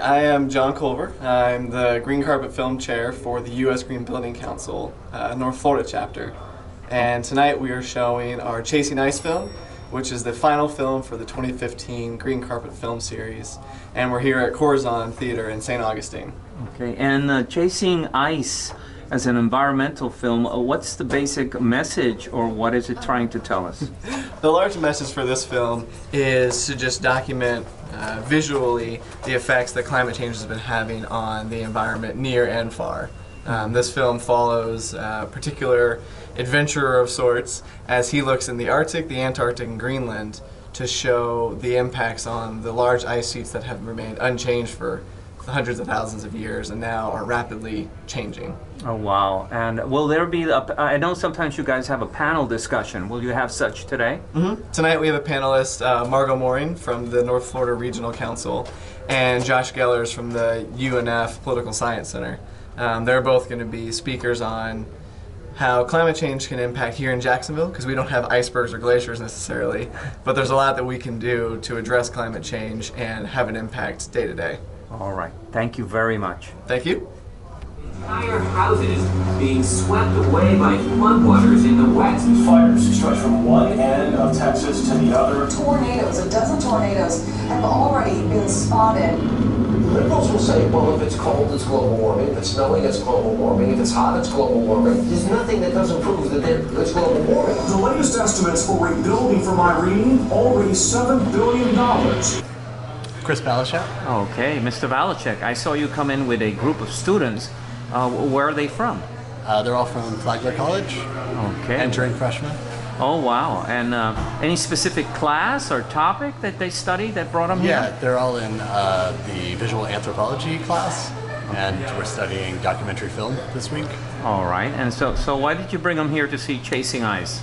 I am John Culver. I'm the Green Carpet Film Chair for the U.S. Green Building Council, North Florida chapter. And tonight we are showing our Chasing Ice film, which is the final film for the 2015 Green Carpet Film Series. And we're here at Corazon Theater in St. Augustine. Okay, and Chasing Ice as an environmental film, what's the basic message, or what is it trying to tell us? The large message for this film is to just document visually the effects that climate change has been having on the environment near and far. This film follows a particular adventurer of sorts as he looks in the Arctic, the Antarctic, and Greenland to show the impacts on the large ice sheets that have remained unchanged for hundreds of thousands of years and now are rapidly changing. Oh wow. And will there be, I know sometimes you guys have a panel discussion. Will you have such today? Mm-hmm. Tonight we have a panelist, Margot Mooring from the North Florida Regional Council and Josh Gellers from the UNF Political Science Center. They're both going to be speakers on how climate change can impact here in Jacksonville, because we don't have icebergs or glaciers necessarily, but there's a lot that we can do to address climate change and have an impact day to day. All right. Thank you very much. Thank you. Entire houses being swept away by floodwaters in the west. Fires stretch from one end of Texas to the other. Tornadoes, a dozen tornadoes have already been spotted. Liberals will say, well, if it's cold, it's global warming. If it's snowing, it's global warming. If it's hot, it's global warming. There's nothing that doesn't prove that it's global warming. The latest estimates for rebuilding from Irene, already $7 billion. Chris Balog. Okay, Mr. Balog, I saw you come in with a group of students. Where are they from? They're all from Flagler College. Okay. Entering freshmen. Oh wow! And any specific class or topic that they study that brought them here? Yeah, they're all in the visual anthropology class, and we're studying documentary film this week. All right. And so why did you bring them here to see Chasing Ice?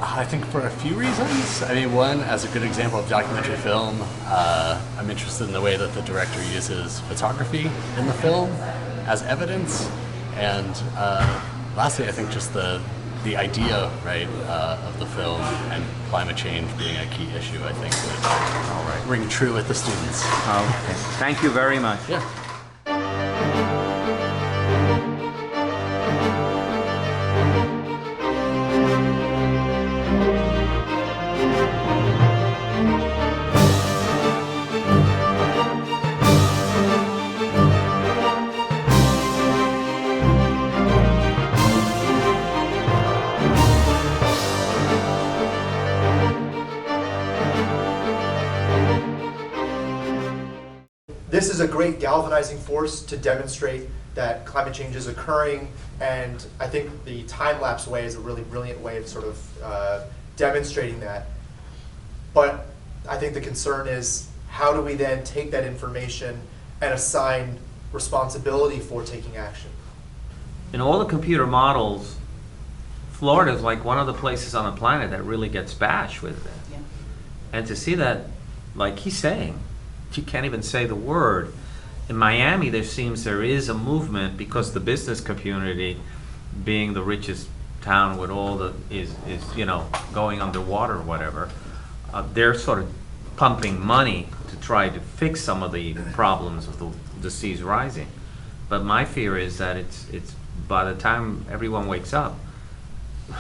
I think for a few reasons. I mean, one, as a good example of documentary film, I'm interested in the way that the director uses photography in the film as evidence, and lastly, I think just the idea, right, of the film and climate change being a key issue, I think would ring true with the students. Okay. Thank you very much. Yeah. This is a great galvanizing force to demonstrate that climate change is occurring, and I think the time-lapse way is a really brilliant way of sort of demonstrating that. But I think the concern is, how do we then take that information and assign responsibility for taking action? In all the computer models, Florida is like one of the places on the planet that really gets bashed with it. Yeah. And to see that, like he's saying, you can't even say the word. In Miami, there is a movement because the business community, being the richest town with all the is going underwater or whatever, they're sort of pumping money to try to fix some of the problems of the seas rising. But my fear is that it's by the time everyone wakes up,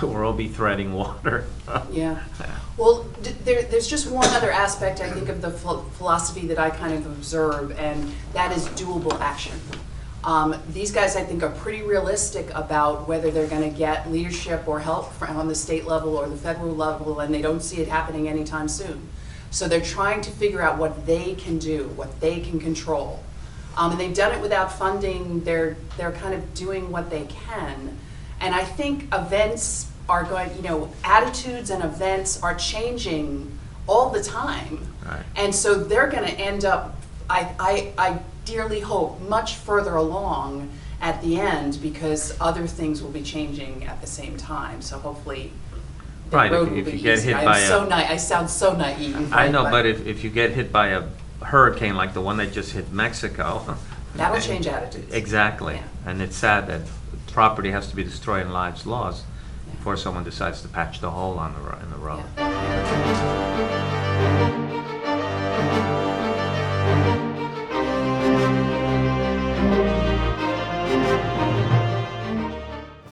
we'll all be treading water. Yeah. Well, there's just one other aspect, I think, of the philosophy that I kind of observe, and that is doable action. These guys, I think, are pretty realistic about whether they're going to get leadership or help on the state level or the federal level, and they don't see it happening anytime soon. So they're trying to figure out what they can do, what they can control. And they've done it without funding. They're kind of doing what they can. And I think events are going, attitudes and events are changing all the time. Right. And so they're going to end up, I dearly hope, much further along at the end, because other things will be changing at the same time. So hopefully the road will be easier. I sound so naive. I know, but if you get hit by a hurricane like the one that just hit Mexico, that'll change attitudes. Exactly. Yeah. And it's sad that property has to be destroyed and lives lost before someone decides to patch the hole in the road. Yeah.